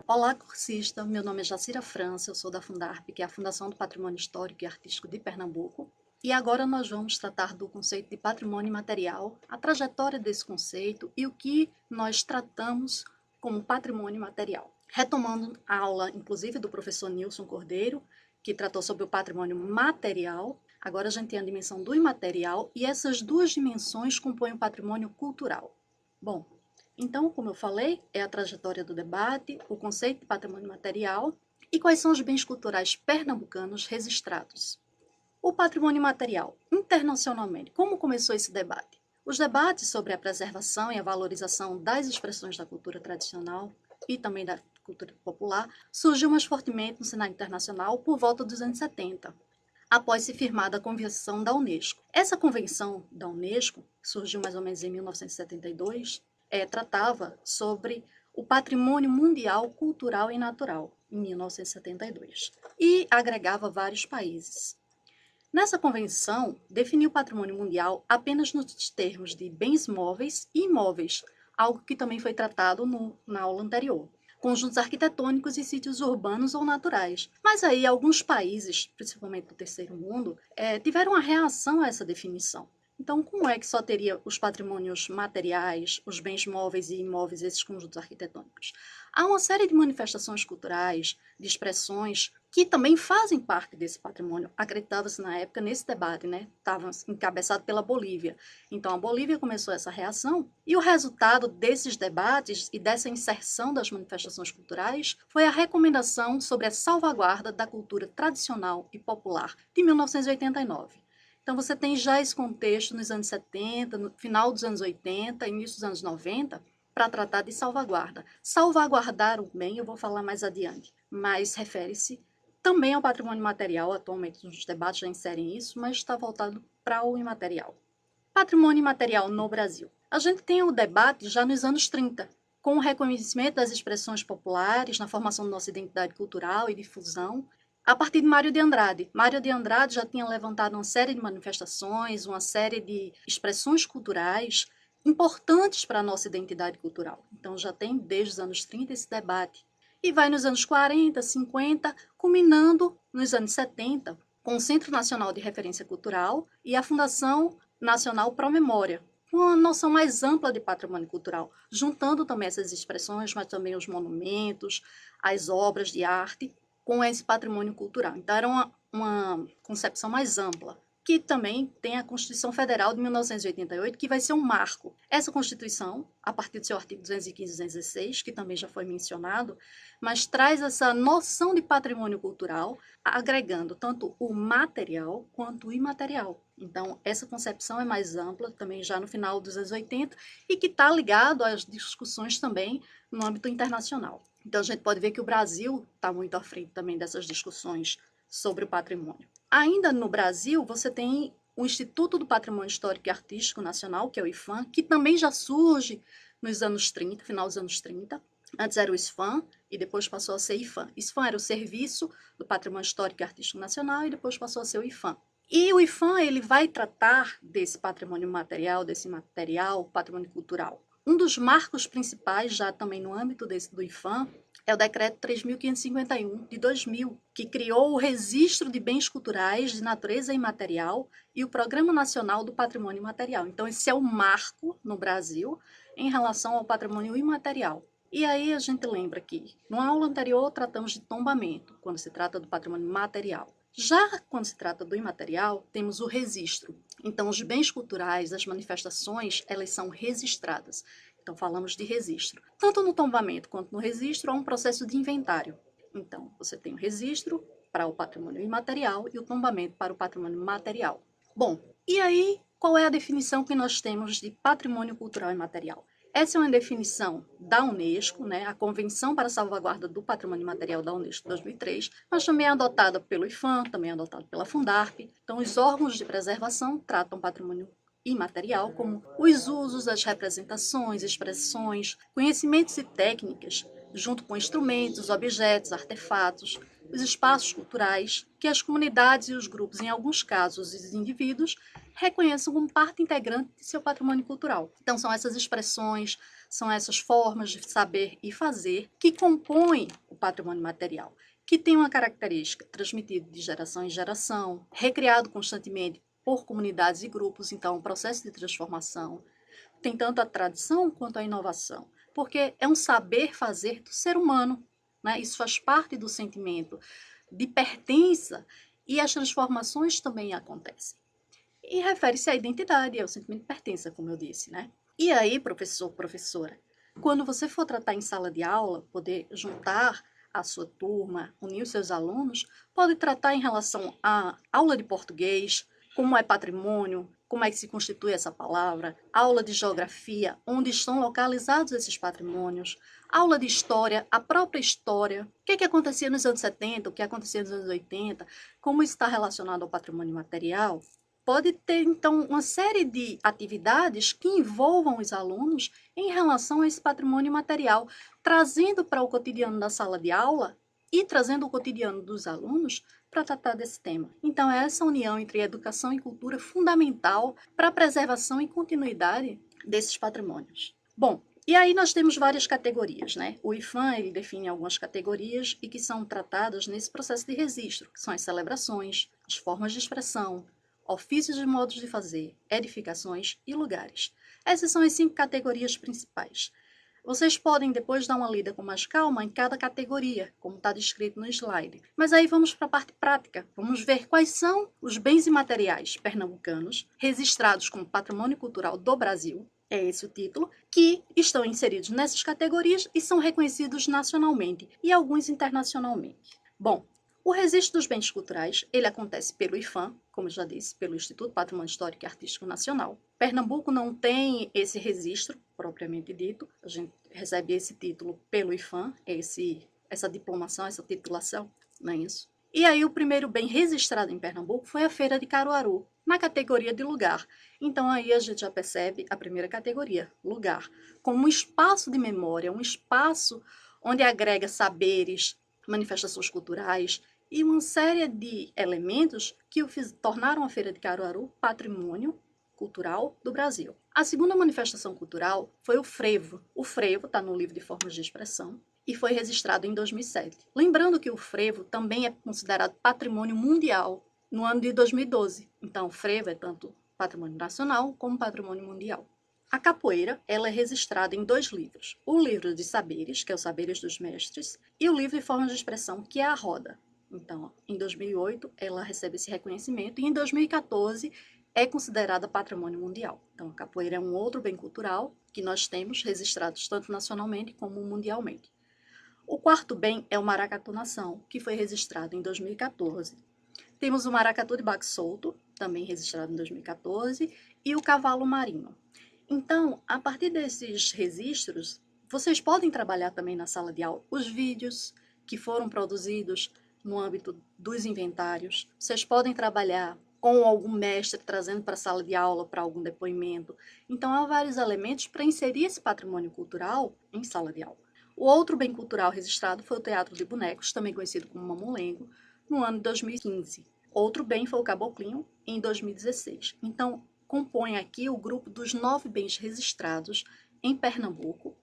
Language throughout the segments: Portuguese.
Olá, cursista! Meu nome é Jacira França, eu sou da Fundarp, que é a Fundação do Patrimônio Histórico e Artístico de Pernambuco. E agora nós vamos tratar do conceito de patrimônio material, a trajetória desse conceito e o que nós tratamos como patrimônio material. Retomando a aula, inclusive, do professor Nilson Cordeiro, que tratou sobre o patrimônio material, agora a gente tem a dimensão do imaterial e essas duas dimensões compõem o patrimônio cultural. Bom, então, como eu falei, é a trajetória do debate, o conceito de patrimônio material e quais são os bens culturais pernambucanos registrados. O patrimônio material, internacionalmente, como começou esse debate? Os debates sobre a preservação e a valorização das expressões da cultura tradicional e também da cultura popular surgiu mais fortemente no cenário internacional por volta dos anos 70, após se firmada a Convenção da Unesco. Essa Convenção da Unesco, que surgiu mais ou menos em 1972, tratava sobre o patrimônio mundial cultural e natural, em 1972, e agregava vários países. Nessa convenção, definiu o patrimônio mundial apenas nos termos de bens móveis e imóveis, algo que também foi tratado na aula anterior. Conjuntos arquitetônicos e sítios urbanos ou naturais. Mas aí alguns países, principalmente do terceiro mundo, tiveram uma reação a essa definição. Então, como é que só teria os patrimônios materiais, os bens móveis e imóveis, esses conjuntos arquitetônicos? Há uma série de manifestações culturais, de expressões, que também fazem parte desse patrimônio. Acreditava-se na época nesse debate, né? Estava encabeçado pela Bolívia. Então, a Bolívia começou essa reação e o resultado desses debates e dessa inserção das manifestações culturais foi a recomendação sobre a salvaguarda da cultura tradicional e popular de 1989. Então, você tem já esse contexto nos anos 70, no final dos anos 80, início dos anos 90, para tratar de salvaguarda. Salvaguardar o bem, eu vou falar mais adiante, mas refere-se também ao patrimônio material. Atualmente, os debates já inserem isso, mas está voltado para o imaterial. Patrimônio imaterial no Brasil. A gente tem o debate já nos anos 30, com o reconhecimento das expressões populares na formação da nossa identidade cultural e difusão, a partir de Mário de Andrade. Mário de Andrade já tinha levantado uma série de manifestações, uma série de expressões culturais importantes para a nossa identidade cultural. Então já tem desde os anos 30 esse debate. E vai nos anos 40, 50, culminando nos anos 70, com o Centro Nacional de Referência Cultural e a Fundação Nacional Pro Memória, uma noção mais ampla de patrimônio cultural, juntando também essas expressões, mas também os monumentos, as obras de arte, com esse patrimônio cultural. Então, era uma concepção mais ampla, que também tem a Constituição Federal de 1988, que vai ser um marco. Essa Constituição, a partir do seu artigo 215 e 216, que também já foi mencionado, mas traz essa noção de patrimônio cultural, agregando tanto o material quanto o imaterial. Então, essa concepção é mais ampla, também já no final dos anos 80, e que está ligado às discussões também no âmbito internacional. Então, a gente pode ver que o Brasil está muito à frente também dessas discussões sobre o patrimônio. Ainda no Brasil, você tem o Instituto do Patrimônio Histórico e Artístico Nacional, que é o IPHAN, que também já surge nos anos 30, final dos anos 30. Antes era o SFAM e depois passou a ser IPHAN. IPHAN era o Serviço do Patrimônio Histórico e Artístico Nacional e depois passou a ser o IPHAN. E o IPHAN ele vai tratar desse patrimônio material, desse material, patrimônio cultural. Um dos marcos principais, já também no âmbito do IPHAN, é o Decreto 3.551, de 2000, que criou o Registro de Bens Culturais de Natureza Imaterial e o Programa Nacional do Patrimônio Imaterial. Então, esse é o marco no Brasil em relação ao patrimônio imaterial. E aí a gente lembra que, na aula anterior, tratamos de tombamento, quando se trata do patrimônio material. Já quando se trata do imaterial, temos o registro. Então, os bens culturais, as manifestações, elas são registradas. Então, falamos de registro. Tanto no tombamento quanto no registro, há um processo de inventário. Então, você tem o registro para o patrimônio imaterial e o tombamento para o patrimônio material. Bom, e aí, qual é a definição que nós temos de patrimônio cultural imaterial? Essa é uma definição da Unesco, né, a Convenção para a Salvaguarda do Patrimônio Imaterial da Unesco de 2003, mas também é adotada pelo IPHAN, também é adotada pela Fundarp. Então, os órgãos de preservação tratam patrimônio imaterial como os usos, as representações, expressões, conhecimentos e técnicas, junto com instrumentos, objetos, artefatos, os espaços culturais que as comunidades e os grupos, em alguns casos os indivíduos, reconheçam como parte integrante de seu patrimônio cultural. Então, são essas expressões, São essas formas de saber e fazer que compõem o patrimônio material, que tem uma característica transmitido de geração em geração, recriado constantemente por comunidades e grupos, então um processo de transformação. Tem tanto a tradição quanto a inovação, porque é um saber fazer do ser humano, né? Isso faz parte do sentimento de pertença e as transformações também acontecem. E refere-se à identidade, ao sentimento de pertença, como eu disse, né? E aí, professor, professora, quando você for tratar em sala de aula, poder juntar a sua turma, unir os seus alunos, pode tratar em relação à aula de português, como é patrimônio, como é que se constitui essa palavra, aula de geografia, onde estão localizados esses patrimônios, aula de história, a própria história, o que acontecia nos anos 70, o que acontecia nos anos 80, como está relacionado ao patrimônio material. Pode ter, então, uma série de atividades que envolvam os alunos em relação a esse patrimônio material, trazendo para o cotidiano da sala de aula e trazendo o cotidiano dos alunos para tratar desse tema. Então, é essa união entre educação e cultura fundamental para a preservação e continuidade desses patrimônios. Bom, e aí nós temos várias categorias, né? O IFAM, ele define algumas categorias e que são tratadas nesse processo de registro, que são as celebrações, as formas de expressão, ofícios e modos de fazer, edificações e lugares. Essas são as 5 categorias principais. Vocês podem depois dar uma lida com mais calma em cada categoria, como está descrito no slide. Mas aí vamos para a parte prática. Vamos ver quais são os bens imateriais pernambucanos registrados como patrimônio cultural do Brasil, é esse o título, que estão inseridos nessas categorias e são reconhecidos nacionalmente e alguns internacionalmente. Bom, o registro dos bens culturais, ele acontece pelo IFAM, como eu já disse, pelo Instituto Patrimônio Histórico e Artístico Nacional. Pernambuco não tem esse registro, propriamente dito. A gente recebe esse título pelo IFAM, essa diplomação, essa titulação, não é isso? E aí o primeiro bem registrado em Pernambuco foi a Feira de Caruaru, na categoria de lugar. Então aí a gente já percebe a primeira categoria, lugar, como um espaço de memória, um espaço onde agrega saberes, manifestações culturais, e uma série de elementos que tornaram a Feira de Caruaru patrimônio cultural do Brasil. A segunda manifestação cultural foi o frevo. O frevo está no livro de formas de expressão e foi registrado em 2007. Lembrando que o frevo também é considerado patrimônio mundial no ano de 2012. Então, o frevo é tanto patrimônio nacional como patrimônio mundial. A capoeira, ela é registrada em 2 livros. O livro de saberes, que é os Saberes dos Mestres, e o livro de formas de expressão, que é a Roda. Então, em 2008, ela recebe esse reconhecimento e em 2014 é considerada patrimônio mundial. Então, a capoeira é um outro bem cultural que nós temos registrados tanto nacionalmente como mundialmente. O quarto bem é o maracatu-nação, que foi registrado em 2014. Temos o maracatu de baque solto, também registrado em 2014, e o cavalo marinho. Então, a partir desses registros, vocês podem trabalhar também na sala de aula os vídeos que foram produzidos no âmbito dos inventários. Vocês podem trabalhar com algum mestre trazendo para a sala de aula para algum depoimento. Então, há vários elementos para inserir esse patrimônio cultural em sala de aula. O outro bem cultural registrado foi o Teatro de Bonecos, também conhecido como Mamulengo, no ano de 2015. Outro bem foi o Caboclinho, em 2016. Então, compõe aqui o grupo dos 9 bens registrados em Pernambuco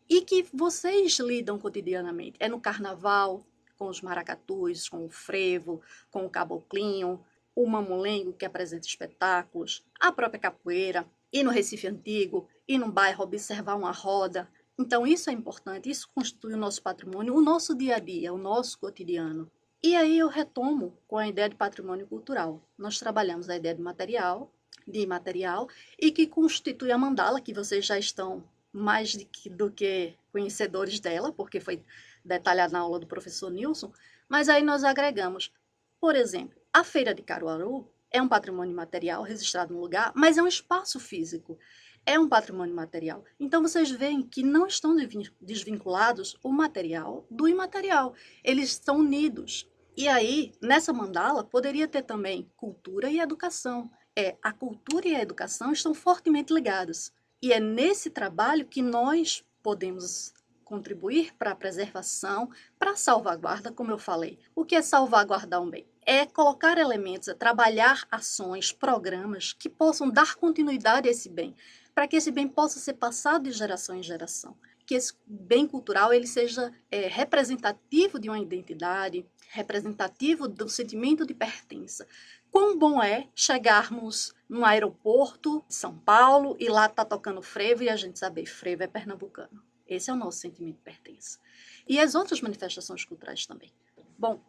e que vocês lidam cotidianamente. É no carnaval, com os maracatus, com o frevo, com o caboclinho, o mamulengo, que apresenta espetáculos, a própria capoeira, ir no Recife Antigo, ir num bairro observar uma roda. Então, isso é importante, isso constitui o nosso patrimônio, o nosso dia a dia, o nosso cotidiano. E aí eu retomo com a ideia de patrimônio cultural. Nós trabalhamos a ideia de imaterial, e que constitui a mandala, que vocês já estão mais do que conhecedores dela, porque foi detalhado na aula do professor Nilson, mas aí nós agregamos, por exemplo, a Feira de Caruaru é um patrimônio material registrado no lugar, mas é um espaço físico, é um patrimônio material. Então vocês veem que não estão desvinculados o material do imaterial, eles estão unidos. E aí, nessa mandala, poderia ter também cultura e educação. A cultura e a educação estão fortemente ligadas. E é nesse trabalho que nós podemos contribuir para a preservação, para a salvaguarda, como eu falei. O que é salvaguardar um bem? É colocar elementos, é trabalhar ações, programas que possam dar continuidade a esse bem, para que esse bem possa ser passado de geração em geração. Que esse bem cultural ele seja representativo de uma identidade, representativo do sentimento de pertença. Quão bom é chegarmos num aeroporto de São Paulo e lá tá tocando frevo e a gente saber frevo é pernambucano. Esse é o nosso sentimento de pertença. E as outras manifestações culturais também. Bom,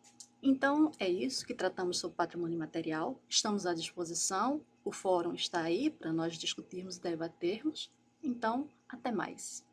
então é isso que tratamos sobre patrimônio material. Estamos à disposição. O fórum está aí para nós discutirmos e debatermos. Então, até mais.